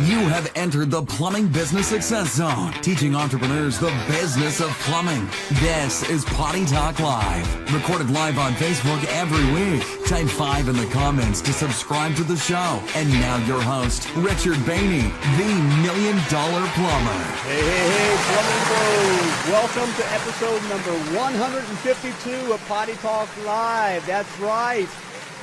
You have entered the Plumbing Business Success Zone, teaching entrepreneurs the business of plumbing. This is Potty Talk Live, recorded live on Facebook every week. Type 5 in the comments to subscribe to the show. And now your host, Richard Behney, the $1 Million Plumber. Hey, plumbing bros. Welcome to episode number 152 of Potty Talk Live. That's right.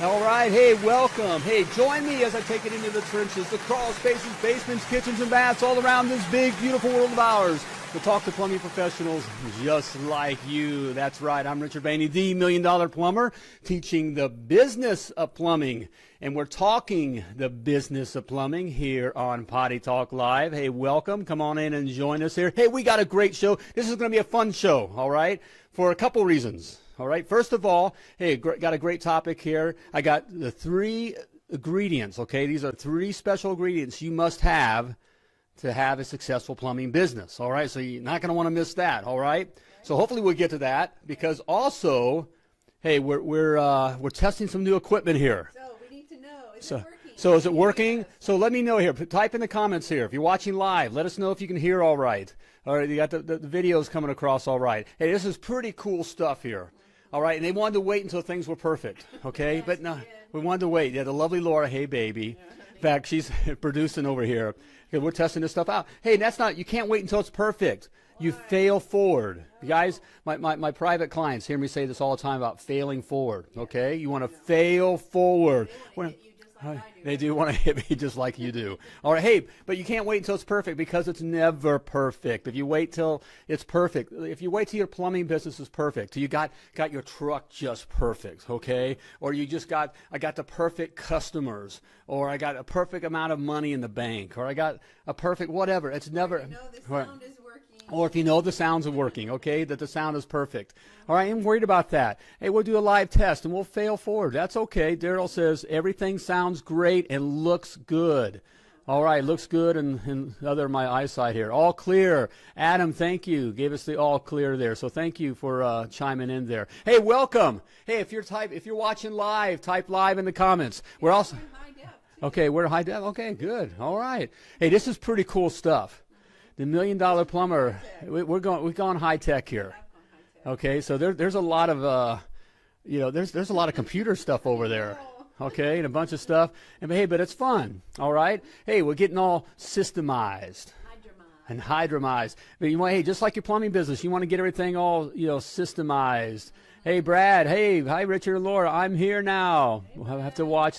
All right, hey, welcome. Hey, join me as I take it into the trenches, the crawl spaces, basements, kitchens, and baths all around this big, beautiful world of ours to talk to plumbing professionals just like you. That's right. I'm Richard Behney, the $1 Million Plumber, teaching the business of plumbing. And we're talking the business of plumbing here on Potty Talk Live. Hey, welcome. Come on in and join us here. Hey, we got a great show. This is going to be a fun show, all right, for a couple reasons. All right, first of all, hey, got a great topic here. I got the 3 ingredients, okay? These are 3 special ingredients you must have to have a successful plumbing business, all right? So you're not going to want to miss that, all right? So hopefully we'll get to that because also, hey, we're testing some new equipment here. So we need to know, is it working? So is it working? So let me know here. Type in the comments here. If you're watching live, let us know if you can hear all right. All right, you got the videos coming across all right. Hey, this is pretty cool stuff here. All right, and they wanted to wait until things were perfect, okay? But no, we wanted to wait. Yeah, the lovely Laura, hey, baby. In fact, she's producing over here. Okay, we're testing this stuff out. Hey, that's not, you can't wait until it's perfect. You fail forward. You guys, my private clients hear me say this all the time about failing forward, okay? You want to fail forward. They do want to hit me just like you do. All right, hey, but you can't wait until it's perfect because it's never perfect. If you wait till it's perfect, if you wait till your plumbing business is perfect, till you got your truck just perfect, okay? Or you just I got the perfect customers, or I got a perfect amount of money in the bank, or I got a perfect whatever. It's never. You know the sound is working. Or if you know the sounds are working, okay, that the sound is perfect. All right, I'm worried about that. Hey, we'll do a live test, and we'll fail forward. That's okay. Daryl says everything sounds great and looks good. All right, looks good and other my eyesight here. All clear. Adam, thank you. Gave us the all clear there. So thank you for chiming in there. Hey, welcome. Hey, if you're watching live, type live in the comments. We're also okay, we're high def. Okay, good. All right. Hey, this is pretty cool stuff. The $1 Million Plumber, we've gone high tech here. Okay, so there's a lot of there's a lot of computer stuff over there. Okay, and a bunch of stuff. And hey, but it's fun. All right. Hey, we're getting all systemized and hydramized. But hey, just like your plumbing business, you want to get everything all systemized. Hey, Brad. Hey, hi, Richard and Laura. I'm here now. We'll have to watch.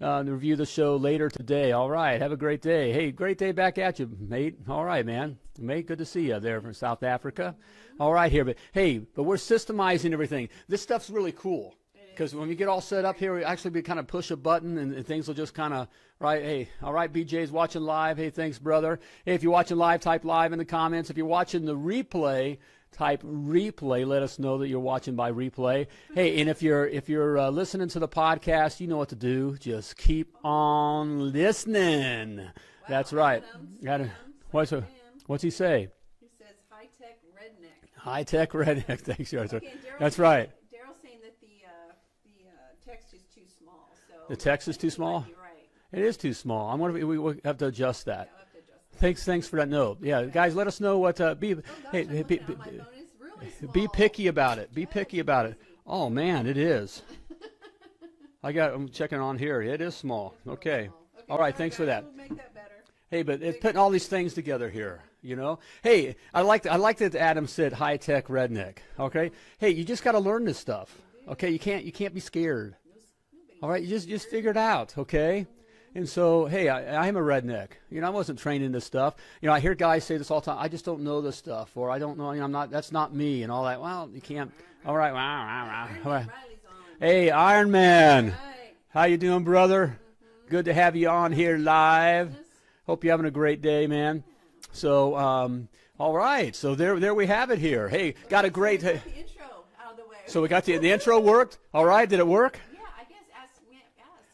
Review the show later today. All right. Have a great day. Hey, great day back at you, mate. All right, man. Mate, good to see you there from South Africa. All right here. But we're systemizing everything. This stuff's really cool because when we get all set up here, we kind of push a button and things will just kind of, right. Hey, all right, BJ's watching live. Hey, thanks, brother. Hey, if you're watching live, type live in the comments. If you're watching the replay, type replay. Let us know that you're watching by replay. Hey, and if you're listening to the podcast, you know what to do. Just keep on listening. Wow, that's right. What's he say? He says high-tech redneck. High-tech redneck. Thanks, Arthur. Okay, that's right. Daryl's saying that the text is too small. So the text is too small? Right. It is too small. I'm wondering if we have to adjust that. Yeah, we'll have to adjust that. Thanks for that note. Yeah, guys, let us know what be. Be picky about it. Be picky about it. Oh man, it is. I'm checking on here. It is small. Okay. All right. Thanks for that. We'll make that better. Hey, but it's putting all these things together here. You know. Hey, I like that Adam said high tech redneck. Okay. Hey, you just got to learn this stuff. Okay. You can't be scared. All right. You just figure it out. Okay. And so, hey, I am a redneck. You know, I wasn't trained in this stuff. You know, I hear guys say this all the time. I just don't know this stuff, or I don't know. You know, that's not me, and all that. Well, you can't. All right. All right. Hey, Iron Man. How you doing, brother? Good to have you on here live. Hope you're having a great day, man. So, all right. So there we have it here. Hey, got a great. The intro out of the way. So we got the intro worked. All right. Did it work?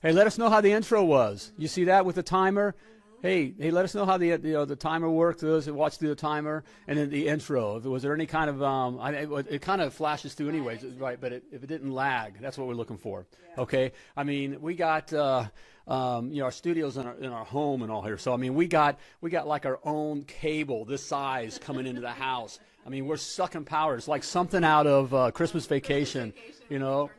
Hey, let us know how the intro was. You see that with the timer? Hey, let us know how the timer worked. Those that watch through the timer, and then the intro. Was there any kind of it kind of flashes through anyways, right? But if it didn't lag, that's what we're looking for. Yeah. Okay. I mean, we got our studio's in our home and all here. So I mean, we got like our own cable this size coming into the house. I mean, we're sucking power. It's like something out of Christmas Vacation, you know.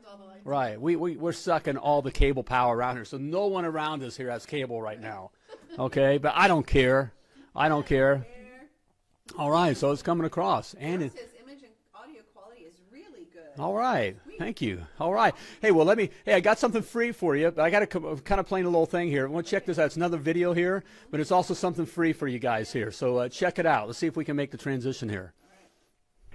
Right. We're sucking all the cable power around here. So no one around us here has cable right now. Okay, but I don't care. I don't care. All right, so it's coming across. And it says image and audio quality is really good. all right. Thank you. All right. Hey, well, I got something free for you, but I got to kind of playing a little thing here. I want to check this out. It's another video here, but it's also something free for you guys here. So check it out. Let's see if we can make the transition here.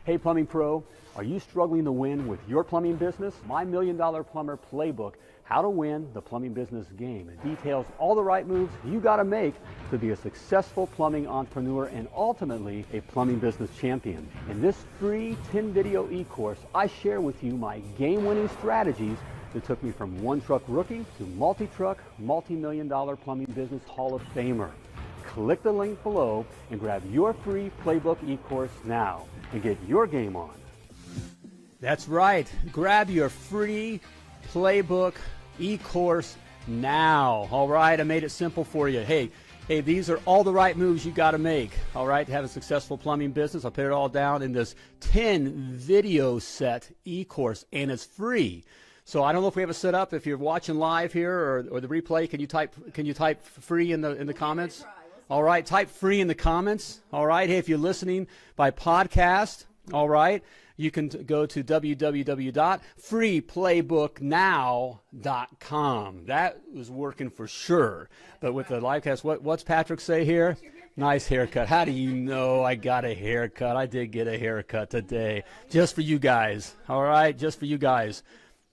Hey, Plumbing Pro, are you struggling to win with your plumbing business? My $1 Million Plumber Playbook, How to Win the Plumbing Business Game. It details all the right moves you got to make to be a successful plumbing entrepreneur and ultimately a plumbing business champion. In this free 10-video e-course, I share with you my game-winning strategies that took me from one-truck rookie to multi-truck, multi-million-dollar plumbing business Hall of Famer. Click the link below and grab your free Playbook e-course now and get your game on. That's right. Grab your free Playbook e-course now. All right, I made it simple for you. Hey, these are all the right moves you got to make, all right, to have a successful plumbing business. I'll put it all down in this 10-video set e-course, and it's free. So I don't know if we have it set up. If you're watching live here or the replay, can you type free in the comments? All right, type free in the comments. All right, hey, if you're listening by podcast, all right, you can go to www.freeplaybooknow.com. That was working for sure. But with the live cast, what's Patrick say here? Nice haircut. How do you know I got a haircut? I did get a haircut today, just for you guys. All right, just for you guys,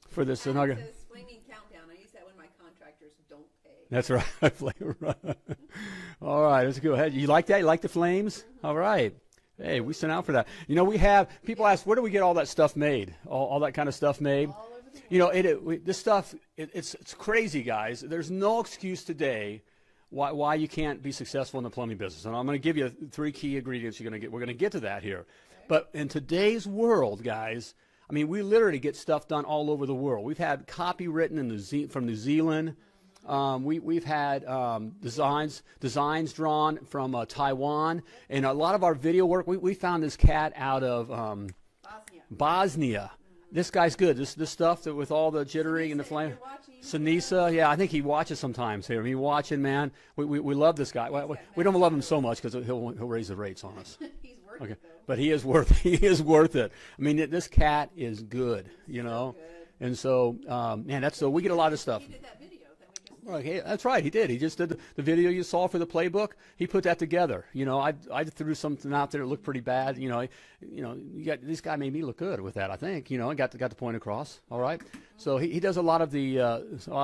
for this inaugural. Swinging countdown. I use that when my contractors don't pay. That's right. All right, let's go ahead. You like that? You like the flames? All right. Hey, we sent out for that. You know, we have, people ask, where do we get all that stuff made? All that kind of stuff made? All over the You know, this stuff, it's crazy, guys. There's no excuse today why you can't be successful in the plumbing business. And I'm going to give you 3 key ingredients you're going to get. We're going to get to that here. Okay. But in today's world, guys, I mean, we literally get stuff done all over the world. We've had copy written from New Zealand. We've had designs drawn from Taiwan, and a lot of our video work. We found this cat out of Bosnia. This guy's good. This stuff that with all the jittering and the flame. Sinisa, yeah, I think he watches sometimes here. I mean, watching, man. We love this guy. We don't love him so much because he'll raise the rates on us. He's worth Okay, it, though. but he is worth it. I mean, this cat is good, you know. Good. And so, man, so we get a lot of stuff. He did that video that we just Okay, that's right. He did. He just did the video you saw for the playbook. He put that together. You know, I threw something out there that looked pretty bad. This guy made me look good with that. I think. You know, I got the point across. All right. So he does a lot of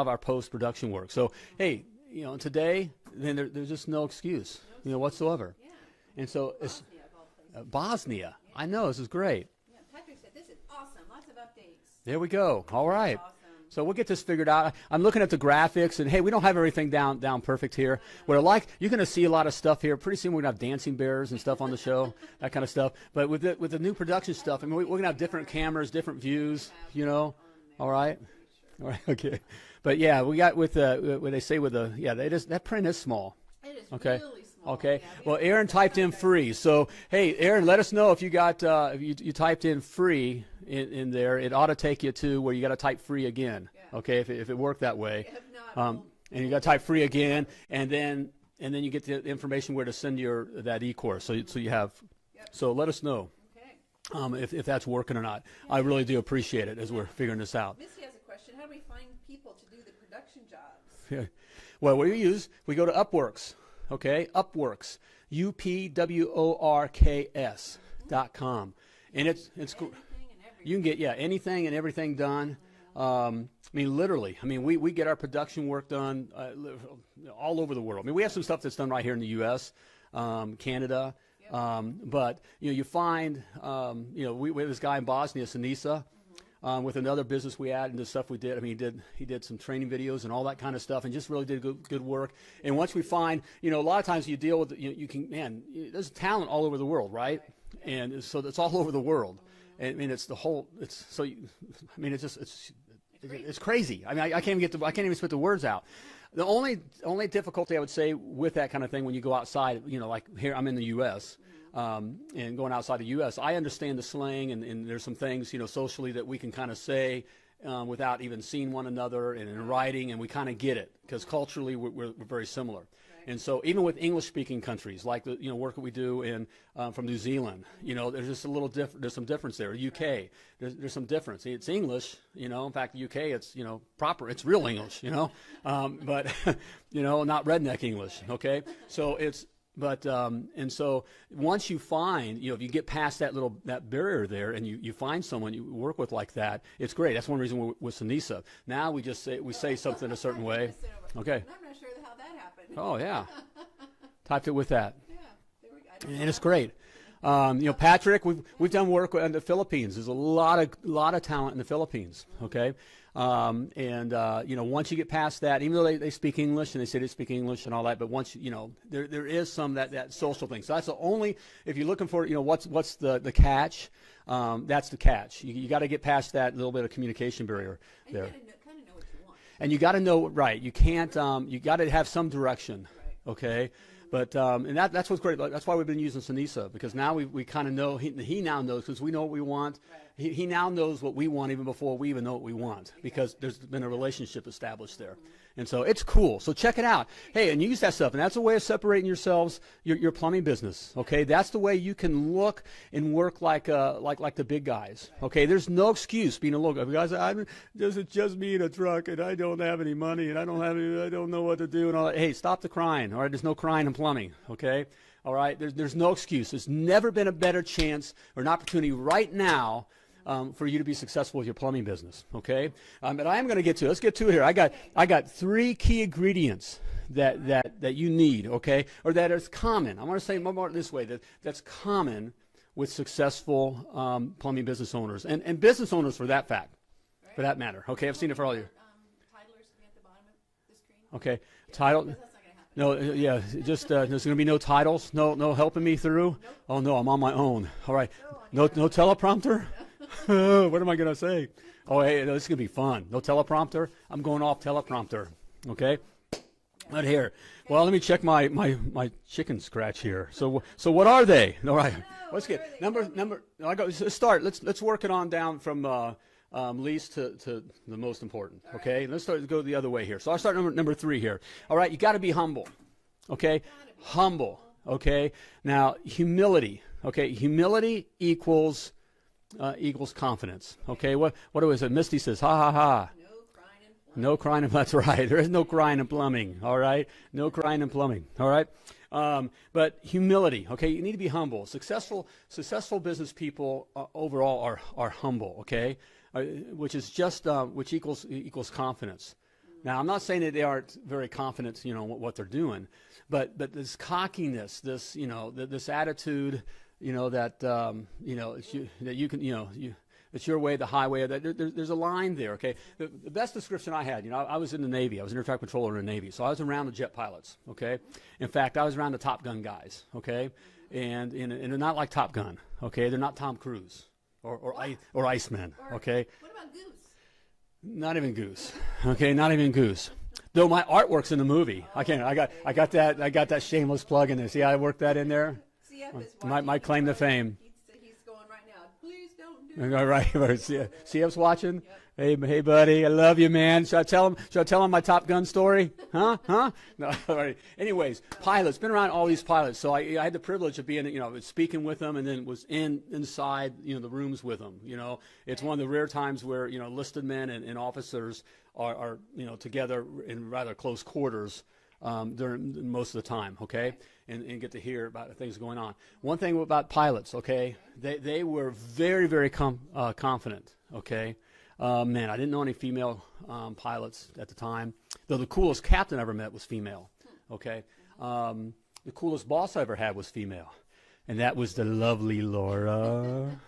our post production work. So hey, you know, today then there's just no excuse, you know, whatsoever. yeah. And so it's Bosnia, of all places. Bosnia. I know, this is great. Yeah, Patrick said this is awesome. Lots of updates. There we go. All right. Awesome. So we'll get this figured out. I'm looking at the graphics, and hey, we don't have everything down perfect here. What I like, you're going to see a lot of stuff here. Pretty soon we're going to have dancing bears and stuff on the show, that kind of stuff. But with the new production stuff, I mean, we're going to have different cameras, different views, you know. All right. All right. Okay. But yeah, we got with what they say with that print is small. It is Okay. really small. Okay. Yeah, Well, Aaron typed in free. So, hey, Aaron, let us know if you got if you typed in free in there. It ought to take you to where you got to type free again. Yeah. Okay, if it worked that way. If not, And you got to type free again, and then you get the information where to send that e-course. So you have. Yep. So let us know okay. if that's working or not. I really do appreciate it as we're figuring this out. Missy has a question. How do we find people to do the production jobs? Yeah. Well, we go to Upworks, okay? Upworks, UPWORKS.com, and it's Anything and everything. you can get anything and everything done. I mean, literally. I mean, we get our production work done all over the world. I mean, we have some stuff that's done right here in the U.S., Canada, but you find we have this guy in Bosnia, Sinisa. With another business we had and the stuff we did. I mean, he did some training videos and all that kind of stuff, and just really did good work. And once we find, a lot of times you deal with, there's talent all over the world, right? And so it's all over the world. And, I mean, it's crazy. I mean, it's crazy. I mean, I can't even spit the words out. The only difficulty I would say with that kind of thing when you go outside, like here I'm in the U.S. And going outside the U.S., I understand the slang and there's some things socially that we can kind of say without even seeing one another and in writing, and we kind of get it because culturally we're very similar. And so even with English-speaking countries, like the work that we do in from New Zealand, there's just a little there's some difference there. UK, there's some difference. It's English, in fact, the UK, it's proper, it's real English, but not redneck English. Okay, so it's. But and so once you find, if you get past that barrier there, and you find someone you work with like that, it's great. That's one reason we're with Sinisa. Now we just say something a certain way. Okay. I'm not sure how that happened. Oh yeah. Typed it with that. Yeah, there we go. And it's great. Patrick, we've done work in the Philippines. There's a lot of talent in the Philippines. Okay. Once you get past that, even though they speak English and they say they speak English and all that, but once there is some that social thing. So that's the only, if you're looking for what's the catch, that's the catch. You got to get past that little bit of communication barrier there. And you got to kind of know what you want. And you got to know, right? You can't. You got to have some direction. Right. Okay. But and that's what's great. That's why we've been using Sinisa, because now we kind of know. He now knows, because we know what we want. Right. He now knows what we want even before we even know what we want, because there's been a relationship established there. And so it's cool. So check it out. Hey, and use that stuff. And that's a way of separating yourselves, your plumbing business. Okay, that's the way you can look and work like the big guys. Okay, there's no excuse being a little guy. Guys, this is just me in a truck, and I don't have any money, and I don't know what to do, and all that. Hey, stop the crying. All right, there's no crying in plumbing. Okay, all right. There's no excuse. There's never been a better chance or an opportunity right now. For you to be successful with your plumbing business, okay? But I am going to get to it. Let's get to it here. I got 3 key ingredients that you need, okay, or that is common. I want to say more this way, that's common with successful plumbing business owners and business owners for that matter. Okay, I've seen it for all you. Titler is at the bottom of the screen. Okay, title. That's not going to happen. No, yeah, just there's going to be no titles, no helping me through. Nope. Oh no, I'm on my own. All right, no teleprompter. What am I going to say? Oh, hey, this is going to be fun. No teleprompter? I'm going off teleprompter. Okay? Not here. Well, let me check my chicken scratch here. So what are they? All right. Let's get number. Let's start. Let's work it on down from least to the most important. Okay? Let's go the other way here. So I'll start number 3 here. All right. You got to be humble. Okay? Humble. Okay? Now, humility. Okay? Humility equals confidence. Okay, what was it? Misty says, ha ha ha. No crying in plumbing. That's right. There is no crying in plumbing. All right, no crying in plumbing. All right, but humility. Okay, you need to be humble. Successful business people overall are humble. Okay, which is just which equals confidence. Now, I'm not saying that they aren't very confident, what they're doing, but this cockiness, this attitude. It's your way, the highway. There's a line there, okay? The best description I had, I was in the Navy. I was an air traffic controller in the Navy. So I was around the jet pilots, okay? In fact, I was around the Top Gun guys, okay? And they're not like Top Gun, okay? They're not Tom Cruise or Iceman, okay? What about Goose? Not even Goose, okay? Not even Goose. Though my artwork's in the movie. I got that shameless plug in there. See how I worked that in there? CF is My claim to fame. He's going right now. Please don't do All right, CF's watching. Yep. Hey, buddy, I love you, man. Should I tell him my Top Gun story? Huh? No. All right. Anyways, pilots. Been around all these pilots, so I had the privilege of being, speaking with them, and then was inside, the rooms with them. It's one of the rare times where enlisted men and officers are together in rather close quarters. During most of the time, okay, and get to hear about things going on. One thing about pilots, okay, they were very, very confident, okay. Man, I didn't know any female pilots at the time, though the coolest captain I ever met was female, okay. The coolest boss I ever had was female, and that was the lovely Laura.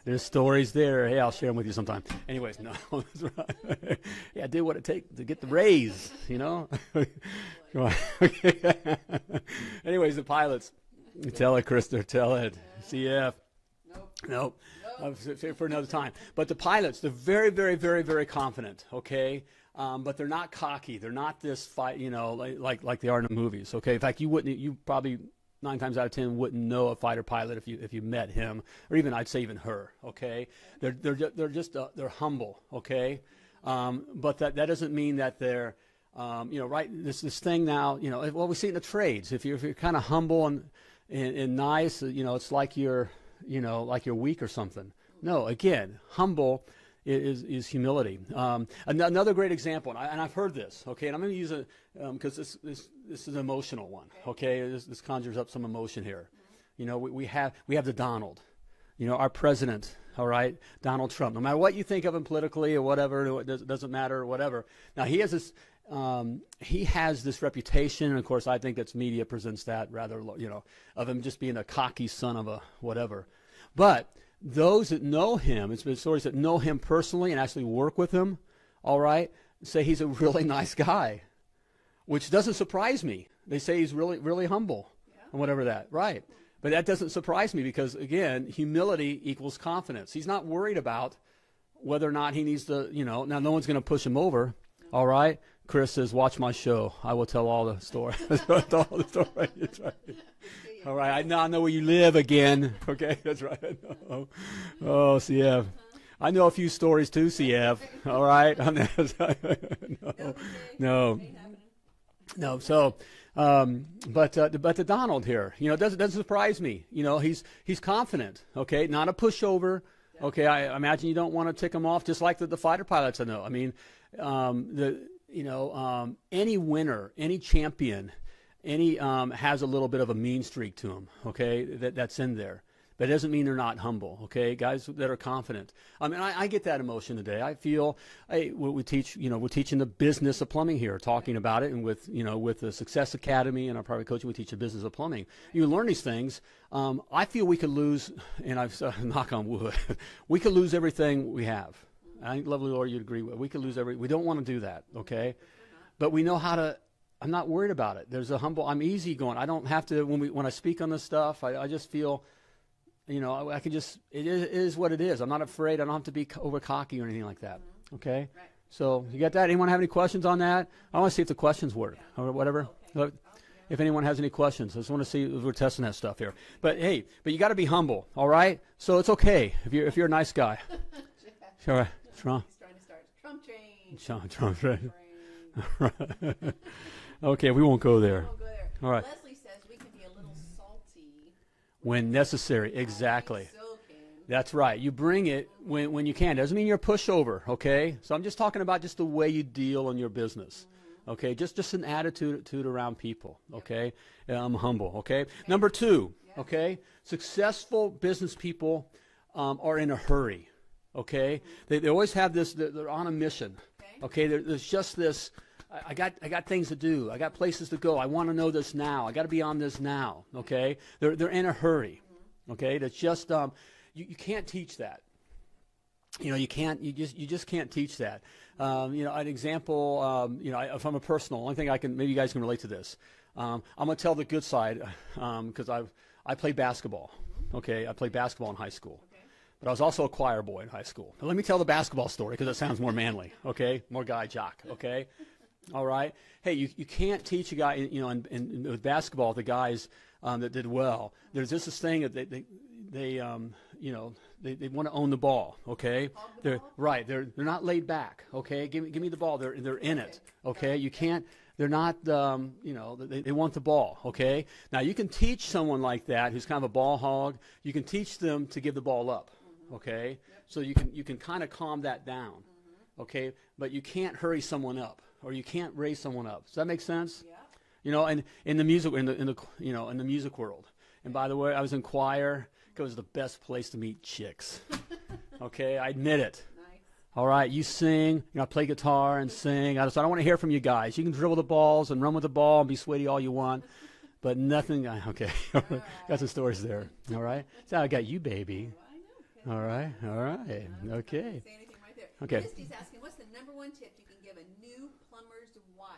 There's stories there. Hey, I'll share them with you sometime. Anyways, no. Yeah, I did what it takes to get the raise, Anyways, the pilots. Tell it, Krista. Tell it. CF. Nope. For another time. But the pilots, they're very, very, very, very confident, okay? but they're not cocky. They're not this fight, like they are in the movies. Okay, in fact, you probably 9 times out of 10 wouldn't know a fighter pilot if you met him, or even I'd say even her. Okay, they're humble. Okay, but that doesn't mean that they're right. This thing now, well, we see it in the trades. If you're kind of humble and nice, it's like you're weak or something. No, again, humble is humility. Another great example, and I've heard this, okay, and I'm going to use it because this is an emotional one, okay? This conjures up some emotion here. We have the Donald, our president, all right, Donald Trump. No matter what you think of him politically or whatever, it doesn't matter or whatever. Now, he has this reputation, and of course, I think that's media presents that rather, of him just being a cocky son of a whatever. But those that know him, it's been stories that know him personally and actually work with him, all right, say he's a really nice guy, which doesn't surprise me. They say he's really, really humble and whatever that, right. But that doesn't surprise me because, again, humility equals confidence. He's not worried about whether or not he needs to, now no one's going to push him over, all right. Chris says, watch my show. I will tell all the story. All the story. That's right. All right, I know where you live again. Okay, that's right. Oh, CF. I know a few stories too, CF. All right. No. So, but the Donald here, doesn't surprise me. He's confident. Okay, not a pushover. Okay, I imagine you don't want to tick him off, just like the fighter pilots I know. I mean, any winner, any champion. Any has a little bit of a mean streak to them, okay, that's in there. But it doesn't mean they're not humble, okay, guys that are confident. I mean, I get that emotion today. I feel, we teach, we're teaching the business of plumbing here, talking about it, and with the Success Academy and our private coaching, we teach the business of plumbing. You learn these things. I feel we could lose, and I've knock on wood, we could lose everything we have. I think, lovely Lord, you'd agree with. We could lose we don't want to do that, okay, but we know how to. I'm not worried about it. There's I'm easygoing. I don't have to, when I speak on this stuff, I just feel, I can just, it is what it is. I'm not afraid. I don't have to be over cocky or anything like that. Okay? Right. So you got that? Anyone have any questions on that? I want to see if the questions work or whatever. Okay. If anyone has any questions, I just want to see if we're testing that stuff here. But hey, you got to be humble, all right? So it's okay if you're a nice guy. All right. Trump. He's trying to start Trump train. Trump. Okay, we won't go there. All right. Leslie says we can be a little salty when necessary. Exactly. So that's right. You bring it when you can. Doesn't mean you're a pushover, okay? So I'm just talking about just the way you deal in your business, okay? Just an attitude around people, okay? I'm humble, okay? Number 2, okay? Successful business people are in a hurry, okay? They always have this. They're on a mission, okay? There's just this. I got things to do. I got places to go. I want to know this now. I got to be on this now. Okay, they're in a hurry. Okay, that's just you can't teach that. You can't. You just can't teach that. An example. From a personal. One thing maybe you guys can relate to this. I'm gonna tell the good side because I played basketball. Okay, I played basketball in high school. But I was also a choir boy in high school. Now, let me tell the basketball story because it sounds more manly. Okay, more guy jock. Okay. All right. Hey, you can't teach a guy, in with basketball, the guys that did well. There's just this thing that they want to own the ball. Okay. They're not laid back. Okay. Give me the ball. They're in it. Okay. You can't. They're not. They want the ball. Okay. Now you can teach someone like that who's kind of a ball hog. You can teach them to give the ball up. Okay. So you can kind of calm that down. Okay. But you can't hurry someone up. Or you can't raise someone up. Does that make sense? Yeah. And in the music in the music world. And by the way, I was in choir. It was the best place to meet chicks. Okay, I admit it. Nice. All right, you sing. I play guitar and sing. I don't want to hear from you guys. You can dribble the balls and run with the ball and be sweaty all you want, but nothing. Okay, right. Got some stories there. All right, so I got you, baby. Oh, I know. All right. Okay. Say anything right there. Okay. Misty's asking, what's the number 1 tip you can give a new plumber's wife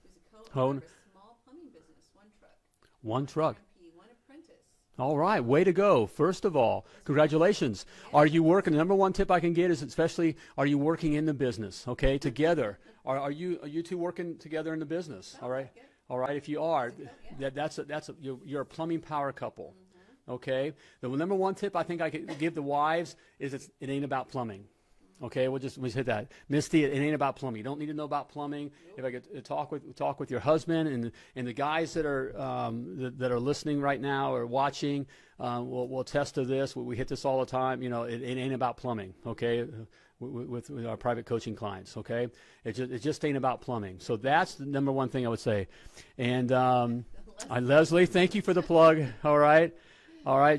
who's a co-owner of a small plumbing business, one truck, 1 truck, one apprentice, All right, way to go. First of all, congratulations. Are you working? The number one tip I can get is especially, are you working in the business, okay, together? Are you two working together in the business, all right? All right, if you are, you're a plumbing power couple, okay? The number one tip I think I could give the wives is it ain't about plumbing. Okay, we'll just hit that. Misty, it ain't about plumbing. You don't need to know about plumbing. If I could talk with your husband and the guys that are listening right now or watching, will attest to this. We hit this all the time. You know, it ain't about plumbing. Okay, with our private coaching clients. Okay, it just ain't about plumbing. So that's the number one thing I would say. And Leslie, thank you for the plug. All right,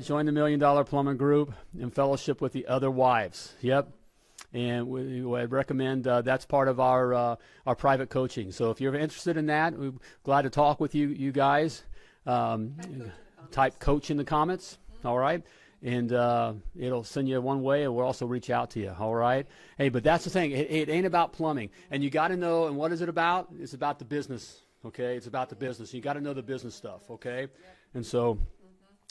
join the $1 Million Plumber group and fellowship with the other wives. Yep. And I'd recommend that's part of our private coaching. So if you're interested in that, we're glad to talk with you guys. Type coach in the comments, all right? And it'll send you one way, and we'll also reach out to you, all right? Hey, but that's the thing. It ain't about plumbing. And you got to know, and what is it about? It's about the business, okay? It's about the business. You got to know the business stuff, okay? And so,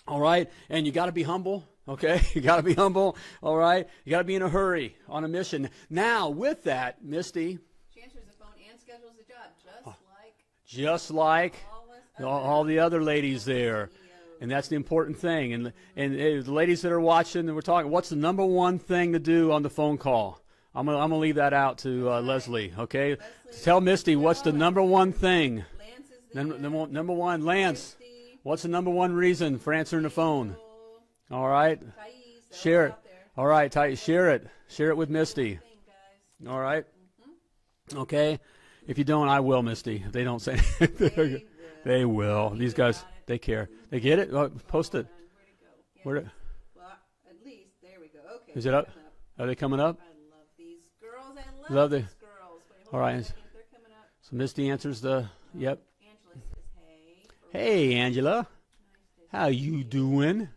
all right? And you got to be humble. Okay, you got to be humble, all right? You got to be in a hurry, on a mission. Now, with that, Misty. She answers the phone and schedules the job, just like all the other ladies there. And that's the important thing. And the ladies that are watching, and we're talking, what's the number one thing to do on the phone call? I'm gonna leave that out to Leslie, okay? Tell Misty, what's the number one thing? Lance is Number one, Lance, what's the number one reason for answering the phone? All right, share it. All right, share it. Share it with Misty. All right. Okay. If you don't, I will, Misty. If they don't say anything, they will. These guys, they care. They get it. Post it. Where'd it go? Well, at least there we go. Okay. Is it up? Are they coming up? I love these girls. I love these girls. Wait, all right. They're coming up. So Misty answers the. Yep. Angela says, "Hey. Hey, Angela. How you doing?"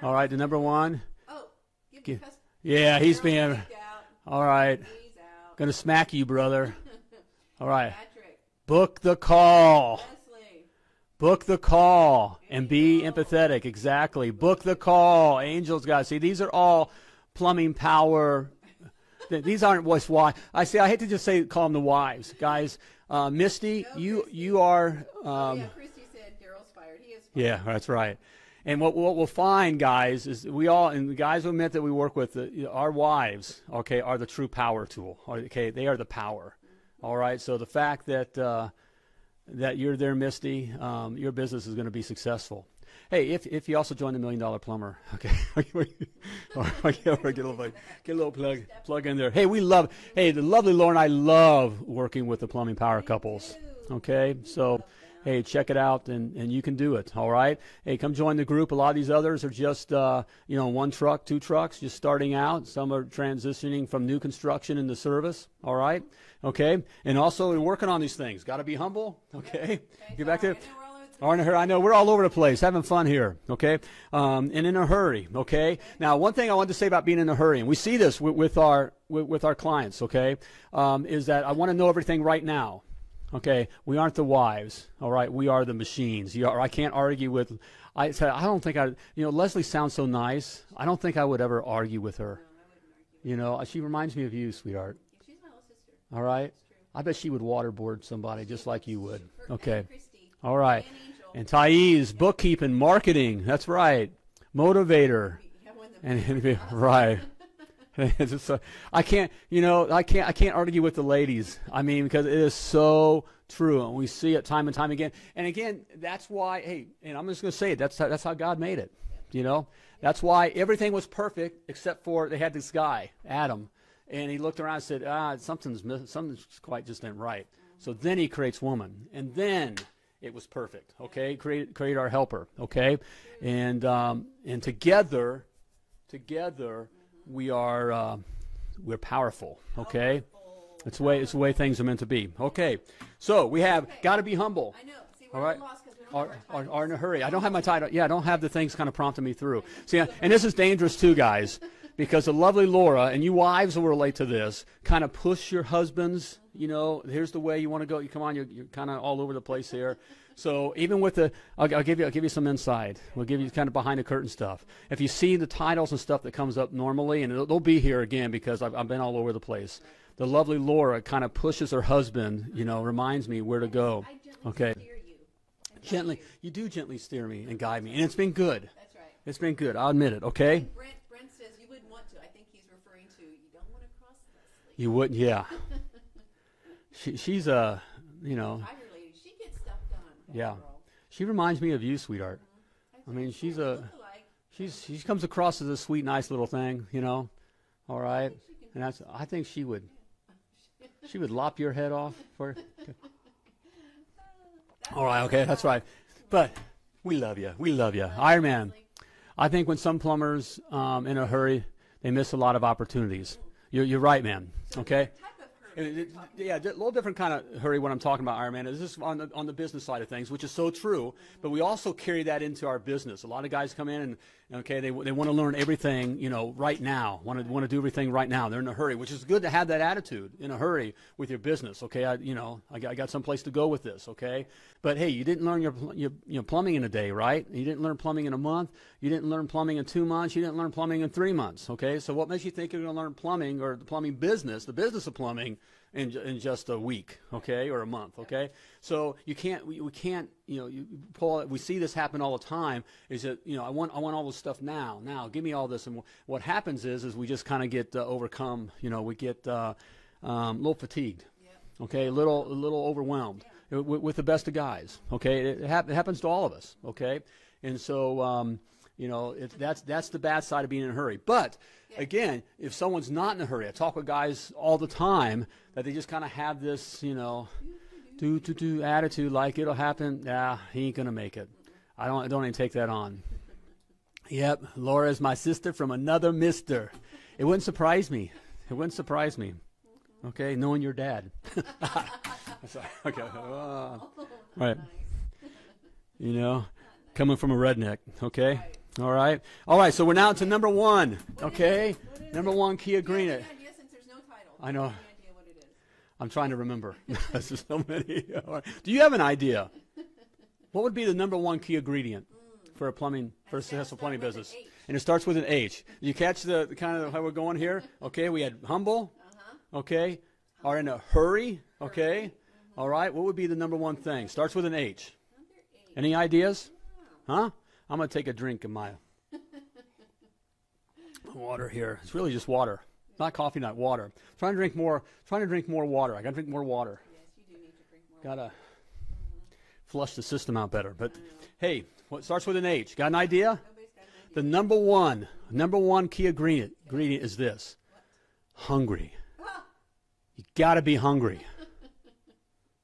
All right, the number one. Oh, give the yeah, he's being. All right. He's out. Gonna smack you, brother. All right. Patrick. Book the call. Leslie. Book the call and be empathetic. Exactly. Book the call. Angels, guys. See, these are all plumbing power. These aren't what's why. I hate to just call them the wives, guys. Misty, no, you are. Yeah, Christy said Daryl's fired. He is fired. Yeah, that's right. And what we'll find, guys, is and the guys who admit that we work with, our wives, okay, are the true power tool. Okay, they are the power. All right. So the fact that you're there, Misty, your business is going to be successful. Hey, if you also join the $1 Million Plumber, okay, get a little plug in there. Hey, the lovely Lauren, I love working with the plumbing power couples. Okay, so. Hey, check it out, and you can do it, all right? Hey, come join the group. A lot of these others are just, one truck, two trucks, just starting out. Some are transitioning from new construction into service, all right? Okay? And also, we're working on these things. Got to be humble, okay? Get back to I know we're all over the place, having fun here, okay? And in a hurry, okay? Now, one thing I wanted to say about being in a hurry, and we see this with our clients, okay, is that I want to know everything right now. Okay, we aren't the wives, all right? We are the machines. I can't argue with, I don't think Leslie sounds so nice. I don't think I would ever argue with her. No, I wouldn't argue. She reminds me of you, sweetheart. She's my little sister. All right? I bet she would waterboard somebody just like you would. Okay. All right. And Thais, bookkeeping, marketing. That's right. Motivator. And right. I can't argue with the ladies. I mean, because it is so true, and we see it time and time again. And again, that's why. Hey, and I'm just going to say it. That's how God made it. That's why everything was perfect except for they had this guy, Adam, and he looked around and said, something's quite just ain't right. So then he creates woman, and then it was perfect. Okay, create our helper. Okay, and together. We're powerful, okay? It's the way things are meant to be. Okay, so we have got to be humble. I know. See, we're lost because we don't have are in a hurry. I don't have my title. Yeah, I don't have the things kind of prompting me through. See, and this is dangerous too, guys. Because the lovely Laura, and you wives will relate to this, kind of push your husbands, you know, here's the way you want to go. You come on, you're kind of all over the place here. So even with the, I'll give you some insight. We'll give you kind of behind the curtain stuff. If you see the titles and stuff that comes up normally, and they'll be here again because I've been all over the place. The lovely Laura kind of pushes her husband, you know, reminds me where to go. Okay. Gently, you do gently steer me and guide me, and it's been good. That's right. It's been good. I'll admit it. Okay. Brent says you wouldn't want to. I think he's referring to you don't want to cross Leslie. You wouldn't, yeah. She's a, you know. Tiger lady. She gets stuff done. Yeah. Girl. She reminds me of you, sweetheart. I mean, she's she comes across as a sweet, nice little thing, you know. All right. And I think she would lop your head off for. All right, okay, that's right. But we love you. We love you. Iron Man. I think when some plumbers in a hurry, they miss a lot of opportunities. You're right, man. Okay? Yeah, a little different kind of hurry when I'm talking about Iron Man. This is on the business side of things, which is so true. But we also carry that into our business. A lot of guys come in and okay, they want to learn everything, you know, right now. Want to do everything right now. They're in a hurry, which is good to have that attitude in a hurry with your business. Okay, I got some place to go with this. Okay, but hey, you didn't learn your plumbing in a day, right? You didn't learn plumbing in a month. You didn't learn plumbing in 2 months. You didn't learn plumbing in 3 months. Okay, so what makes you think you're going to learn plumbing or the plumbing business, the business of plumbing, in just a week, okay, or a month, okay? So we can't, you know, Paul, we see this happen all the time. Is that, you know, I want all this stuff now, give me all this, and what happens is we just kind of get overcome. You know, we get a little fatigued, okay, a little overwhelmed with the best of guys, okay. It happens to all of us, okay, and so. You know, that's the bad side of being in a hurry. But, again, if someone's not in a hurry, I talk with guys all the time that they just kind of have this, you know, do attitude like it'll happen. Nah, he ain't going to make it. I don't even take that on. Yep, Laura's my sister from another mister. It wouldn't surprise me. It wouldn't surprise me. Okay, knowing your dad. Sorry. Okay. Right. You know, coming from a redneck. Okay. All right. So we're now to number one. Okay. Number one key ingredient. Yeah, since there's no title. I know. Any idea what it is? I'm trying to remember. There's so many. Do you have an idea? What would be the number one key ingredient for a successful plumbing business? And it starts with an H. You catch the kind of how we're going here? Okay. We had humble. Okay. Are in a hurry. Okay. All right. What would be the number one thing? Starts with an H. Any ideas? Huh? I'm going to take a drink of my water here. It's really just water. Not coffee, not water. Trying to drink more water. I got to drink more water. Yes, you do need to drink more. Got to flush the system out better. But hey, what starts with an H? Got an idea? Nobody's got an idea. The number one key ingredient is this. Hungry. You got to be hungry.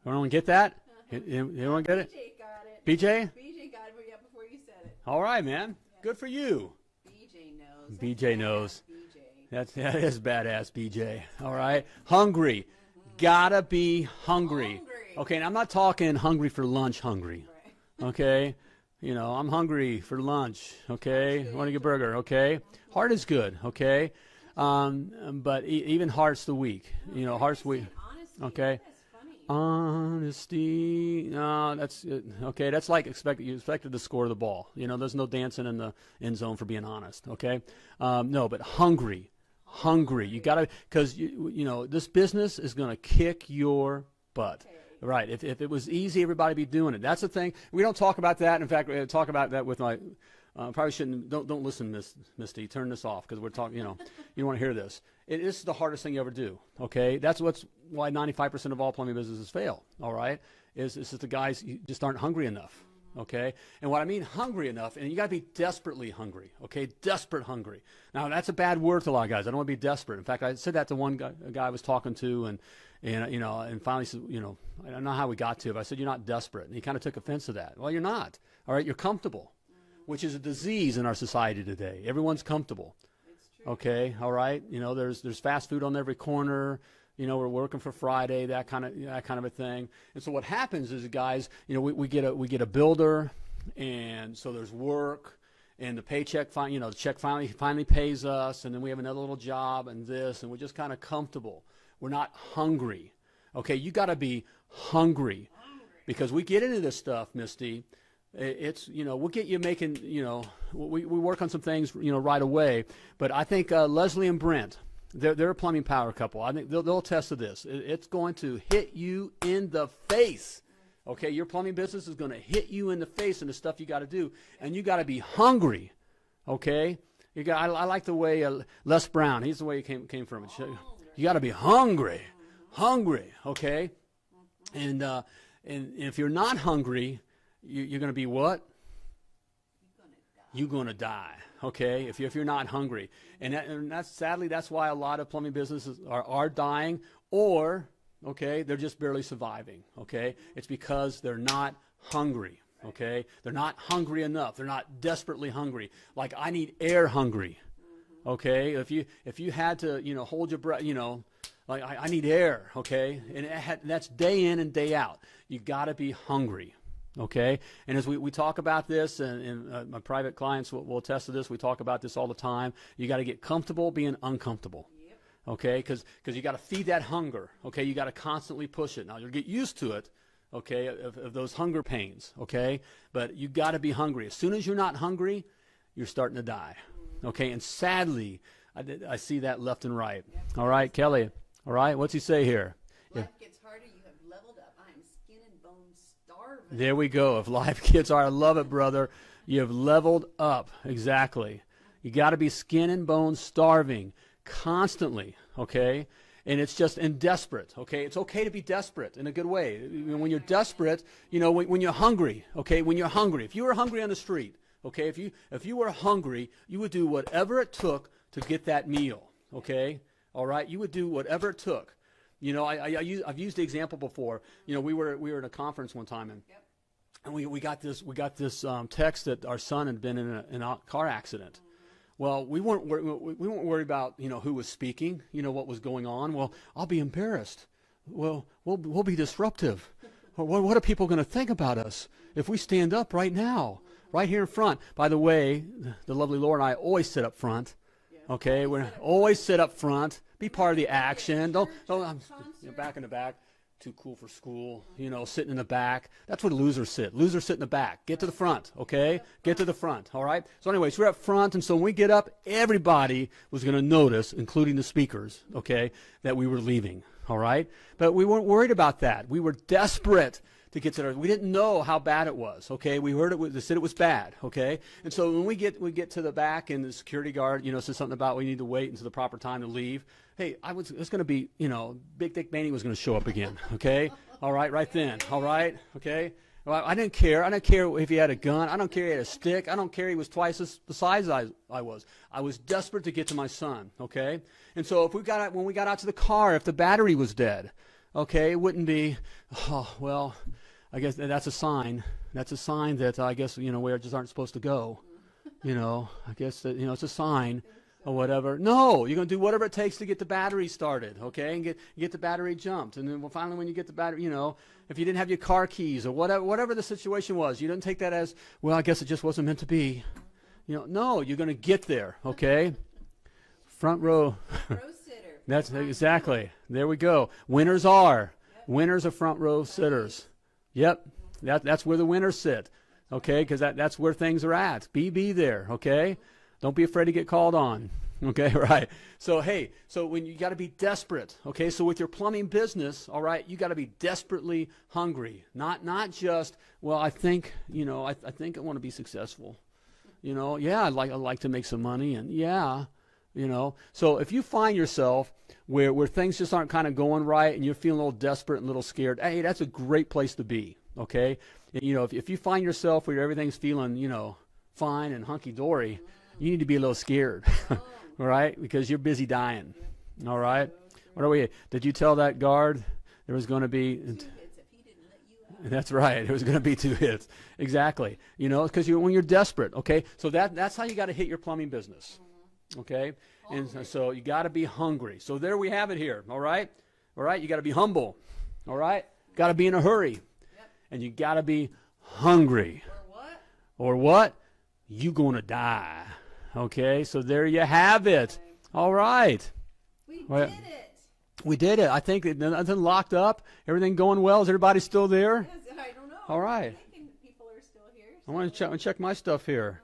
Everyone get that? Everyone get it? BJ got it. BJ? BJ got it before you said it. All right, man. Good for you. BJ knows. BJ knows. BJ. That is badass, BJ. All right. Hungry. Gotta be hungry. Okay, and I'm not talking hungry for lunch hungry. Right. Okay? You know, I'm hungry for lunch. Okay? I want to get a burger. Okay? Heart is good. Okay? But even heart's the weak. You know, heart's weak. Honesty. Okay? That's funny. Honesty. No, that's okay. That's like you expected to score the ball. You know, there's no dancing in the end zone for being honest. Okay, no, but hungry. You gotta, because you know this business is gonna kick your butt. Okay. Right. If it was easy, everybody'd be doing it. That's the thing. We don't talk about that. In fact, we talk about that with my. Probably shouldn't. Don't listen, Misty. Turn this off because we're talking. You know, you don't want to hear this. It is the hardest thing you ever do. Okay, that's why 95% of all plumbing businesses fail. All right, is the guys just aren't hungry enough. Okay, and what I mean hungry enough, and you got to be desperately hungry. Okay, desperate hungry. Now that's a bad word to a lot of guys. I don't want to be desperate. In fact, I said that to one guy I was talking to, and you know, and finally said, you know, I don't know how we got to it, but I said you're not desperate, and he kind of took offense to that. Well, you're not. All right, you're comfortable, which is a disease in our society today. Everyone's comfortable. Okay, all right. You know, there's fast food on every corner. You know, we're working for Friday, that kind of a thing. And so what happens is, guys, you know, we get a builder, and so there's work, and the paycheck, the check finally pays us, and then we have another little job and this, and we're just kind of comfortable. We're not hungry. Okay, you got to be hungry, because we get into this stuff, Misty. It's, we'll get you making, we work on some things, right away. But I think Leslie and Brent, they're a plumbing power couple. I think they'll attest to this. It's going to hit you in the face. Okay, your plumbing business is going to hit you in the face in the stuff you got to do, and you got to be hungry. Okay, I like the way Les Brown. He's the way he came from it. You got to be hungry. Okay, and if you're not hungry, you're going to be what? You're going to die. Okay, if you're not hungry, and that's sadly that's why a lot of plumbing businesses are dying, or okay, they're just barely surviving. Okay, it's because they're not hungry. Okay, they're not hungry enough. They're not desperately hungry. Like I need air hungry. Okay, if you had to hold your breath, like I need air. Okay, and that's day in and day out. You got to be hungry. Okay, and as we talk about this, and my private clients will attest to this, we talk about this all the time. You got to get comfortable being uncomfortable. Yep. Okay, because you got to feed that hunger. Okay, you got to constantly push it. Now you'll get used to it. Okay, of those hunger pains. Okay, but you got to be hungry. As soon as you're not hungry, you're starting to die. Okay, and sadly, I see that left and right. Yep. All right, Kelly. All right, what's he say here? Life gets harder. You have leveled up. I am skin and bone starving. There we go. If life gets hard, I love it, brother. You have leveled up. Exactly. You got to be skin and bone starving constantly. Okay. And it's just and desperate. Okay. It's okay to be desperate in a good way. When you're desperate, when you're hungry. Okay. When you're hungry, if you were hungry on the street, okay, if you were hungry, you would do whatever it took to get that meal. Okay. All right. You would do whatever it took. I've used the example before. We were at a conference one time, and we got this text that our son had been in a car accident. Well, we weren't worried about who was speaking, what was going on. Well, I'll be embarrassed. Well, we'll be disruptive. What are people going to think about us if we stand up right now, right here in front? By the way, the lovely Laura and I always sit up front. Okay, we always sit up front. Be part of the action. Don't back in the back. Too cool for school. Sitting in the back. That's where losers sit. Losers sit in the back. Get to the front. Okay, get to the front. All right. So anyways, we're up front, and so when we get up, everybody was going to notice, including the speakers. Okay, that we were leaving. All right, but we weren't worried about that. We were desperate to get to there. We didn't know how bad it was. Okay, we heard they said it was bad. Okay, and so when we get to the back, and the security guard says something about we need to wait until the proper time to leave. Hey, it's going to be Big Dick Behney was going to show up again. Okay, all right then. All right, okay. Well, I didn't care. I didn't care if he had a gun. I don't care if he had a stick. I don't care he was twice the size I was. I was desperate to get to my son. Okay, and so when we got out to the car, if the battery was dead, okay, it wouldn't be. Oh well. I guess that's a sign. That's a sign that I guess we just aren't supposed to go. I guess that it's a sign or whatever. No, you're gonna do whatever it takes to get the battery started, okay, and get the battery jumped. And then finally, when you get the battery, if you didn't have your car keys or whatever the situation was, you didn't take that as well. I guess it just wasn't meant to be. No, you're gonna get there, okay. Front row. Row sitter. That's exactly. There we go. Winners are front row sitters. Yep, that's where the winners sit, okay, because that's where things are at. Be there, okay? Don't be afraid to get called on, okay, right? So, when you got to be desperate, okay? So with your plumbing business, all right, you got to be desperately hungry, not just, well, I think I think I want to be successful, yeah, I'd like to make some money, and yeah. So if you find yourself where things just aren't kind of going right and you're feeling a little desperate and a little scared, hey, that's a great place to be, okay? And, if you find yourself where everything's feeling, fine and hunky-dory, you need to be a little scared, all right? Because you're busy dying, all right? What are we? Did you tell that guard there was going to be... 2 hits if he didn't let you out. That's right. It was going to be 2 hits. Exactly. Because when you're desperate, okay? So that's how you got to hit your plumbing business. Okay, and so you got to be hungry. So there we have it here. All right, you got to be humble. All right, got to be in a hurry, and you got to be hungry. Or what? you're going to die. Okay, so there you have it. All right. We Well, did it. We did it. I think nothing locked up. Everything going well. Is everybody still there? Yes, I don't know. All right. I'm thinking people are still here. I want to check my stuff here.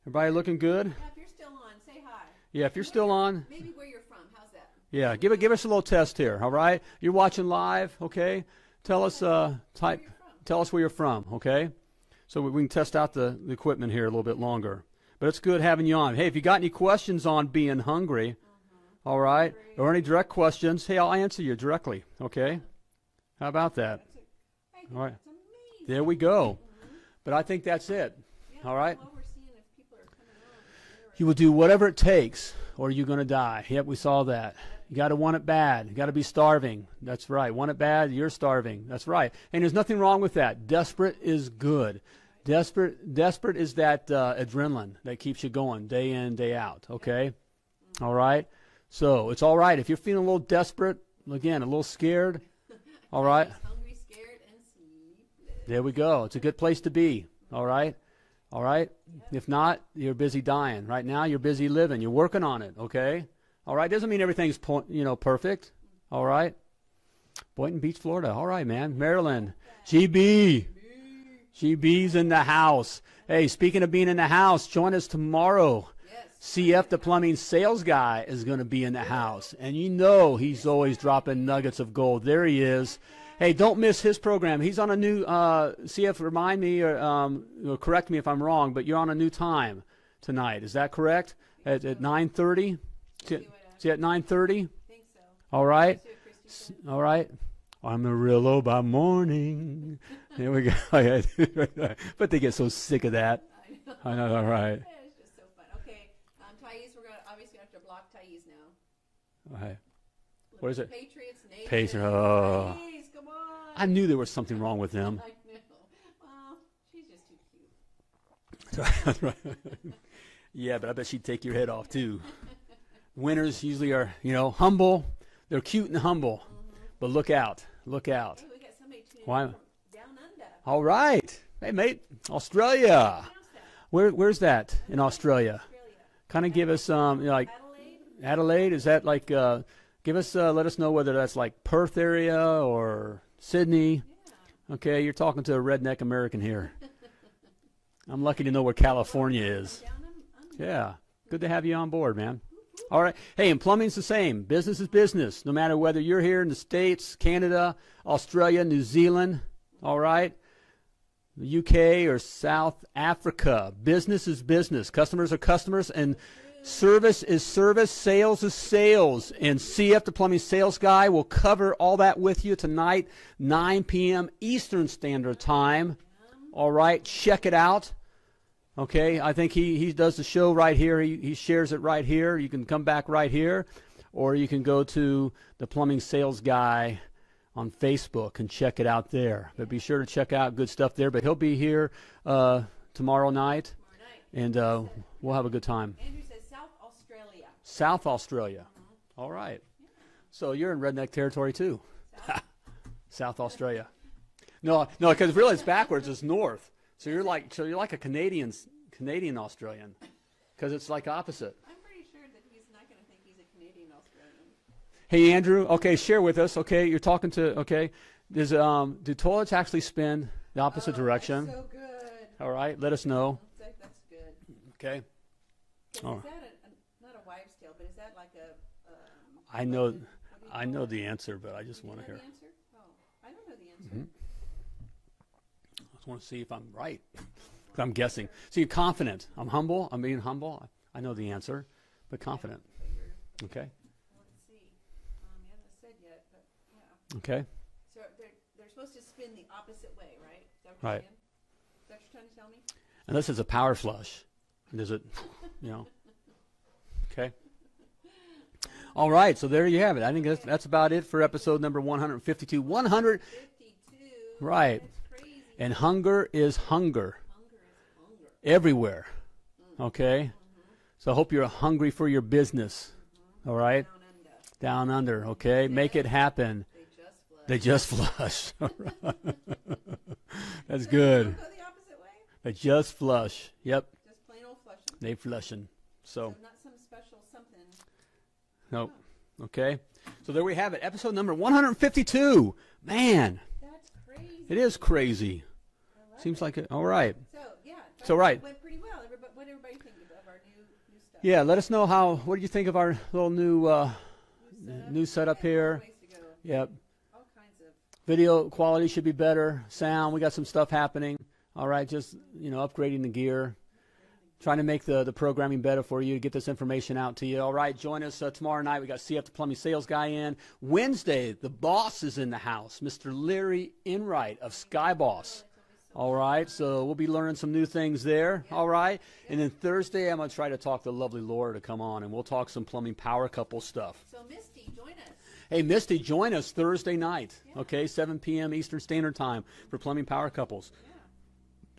Everybody looking good? Yeah, if you're still on, say hi. Yeah, if you're still on. Maybe where you're from. How's that? Yeah, give us a little test here. All right. You're watching live. Okay. Tell us tell us where you're from. Okay. So we can test out the equipment here a little bit longer. But it's good having you on. Hey, if you got any questions on being hungry, all right, or any direct questions, hey, I'll answer you directly. Okay. How about that? All right. It's amazing. There we go. But I think that's it. Yeah, All right. well, we're seeing if people are coming on. You will do whatever it takes, or you're going to die. Yep, we saw that. You got to want it bad. You got to be starving. That's right. Want it bad, you're starving. That's right. And there's nothing wrong with that. Desperate is good. Desperate is that adrenaline that keeps you going day in, day out. Okay? All right? So it's all right. If you're feeling a little desperate, again, a little scared, all right? Hungry, scared, and sleepless. There we go. It's a good place to be. All right? All right? If not, you're busy dying. Right now, you're busy living. You're working on it. Okay? All right? Doesn't mean everything's perfect. All right? Boynton Beach, Florida. All right, man. Maryland. GB. GB's in the house. Hey, speaking of being in the house, join us tomorrow. Yes. CF, the plumbing sales guy, is going to be in the house. And you know he's always dropping nuggets of gold. There he is. Hey, don't miss his program. He's on a new, CF, remind me, or correct me if I'm wrong, but you're on a new time tonight. Is that correct? At 9:30? See at 9:30? think so. All right. See what Christy said. All right. Amarillo by morning. There we go. But they get so sick of that. I know. I know. All right. Yeah, it's just so fun. Okay, Thais, we're going to obviously have to block Thais now. All right. What is it? Patriots, Nation. Patriots, oh. Thais, come on. I knew there was something wrong with them. I know. Well, she's just too cute. That's right. Yeah, but I bet she'd take your head off too. Winners usually are, humble. They're cute and humble. But look out. Look out. Hey, we got somebody tuning Why? in from down under. All right. Hey, mate. Australia. Pronounce that. Where's that in Australia? Australia. Kind of give us like Adelaide? Adelaide. Is that like give us let us know whether that's like Perth area or Sydney. Yeah. Okay, you're talking to a redneck American here. I'm lucky to know where California is. Down under. Yeah. Good to have you on board, man. All right. Hey, and plumbing's the same. Business is business, no matter whether you're here in the States, Canada, Australia, New Zealand, all right, the UK, or South Africa. Business is business. Customers are customers, and service is service. Sales is sales. And CF, the plumbing sales guy, will cover all that with you tonight, 9 p.m. Eastern Standard Time. All right. Check it out. Okay, I think he does the show right here. He shares it right here. You can come back right here, or you can go to the Plumbing Sales Guy on Facebook and check it out there. But be sure to check out good stuff there. But he'll be here tomorrow night, and we'll have a good time. Andrew says South Australia. South Australia. All right. So you're in redneck territory too. South Australia. No, because really it's backwards. It's north. So you're like a Canadian Australian, because it's like opposite. I'm pretty sure that he's not going to think he's a Canadian Australian. Hey Andrew, okay, share with us. Okay, you're talking to. Okay, do toilets actually spin the opposite direction? So good. All right, let us know. That's good. Okay. So is that not a wives' tale, but is that like a? I know, what do you I call know it? the answer, but I just Do you want to know hear. the answer? Oh, I don't know the answer. I just want to see if I'm right. I'm guessing. See, you're confident. I'm humble. I'm being humble. I know the answer, but confident. So you're, Okay. let's see. You haven't said yet, but yeah. Okay. So they're supposed to spin the opposite way, right? Is that what Right. you're saying? Is that what you're trying to tell me? Unless it's a power flush. Does it, Okay. All right, so there you have it. I think that's about it for episode number 152. 100, 52. right. That's crazy. And hunger is hunger Hunger is hunger. everywhere. Okay? So I hope you're hungry for your business. All right? Down under. Down under, okay? Make it happen. They just flush. They just flush. All right. That's good. Go the opposite way? They just flush. Yep. Just They flushing. So not some special something. nope. Okay. So there we have it. Episode number 152. Man, That's crazy. it is crazy. I love Seems it. like it. All right. So, yeah. So, right. It went pretty well. What everybody think of our new stuff? Yeah, let us know what do you think of our little new setup here. Ways to go. Yep. All kinds of. Video quality should be better. Sound, we got some stuff happening. All right, just, upgrading the gear. Trying to make the programming better for you, get this information out to you. All right, join us tomorrow night. We got CF the plumbing sales guy in. Wednesday, the boss is in the house, Mr. Larry Enright of Sky Boss. All right, so we'll be learning some new things there. All right, and then Thursday, I'm going to try to talk the lovely Laura to come on, and we'll talk some plumbing power couple stuff. So, Misty, join us. Hey, Misty, join us Thursday night, okay, 7 p.m. Eastern Standard Time for plumbing power couples.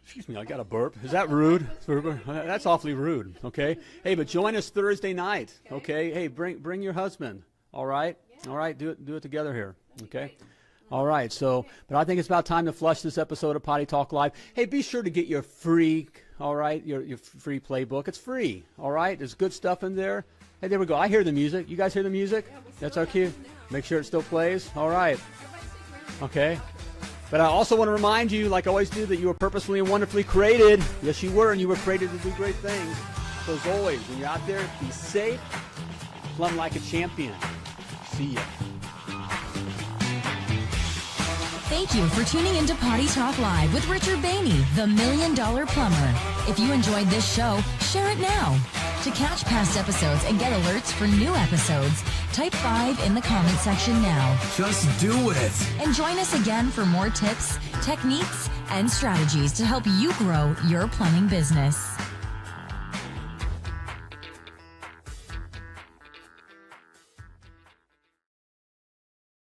Excuse me, I got a burp. Is that rude? That's awfully rude, okay? Hey, but join us Thursday night, okay? Hey, bring your husband, all right? All right, do it together here, okay? All right, so, but I think it's about time to flush this episode of Potty Talk Live. Hey, be sure to get your free, all right, your free playbook. It's free, all right? There's good stuff in there. Hey, there we go. I hear the music. You guys hear the music? That's our cue. Make sure it still plays. All right. Okay. But I also want to remind you, like I always do, that you were purposefully and wonderfully created. Yes, you were, and you were created to do great things. So as always, when you're out there, be safe, plumb like a champion. See ya. Thank you for tuning into Potty Talk Live with Richard Behney, the $1 Million Plumber. If you enjoyed this show, share it now. To catch past episodes and get alerts for new episodes, type 5 in the comment section now. Just do it. And join us again for more tips, techniques, and strategies to help you grow your plumbing business.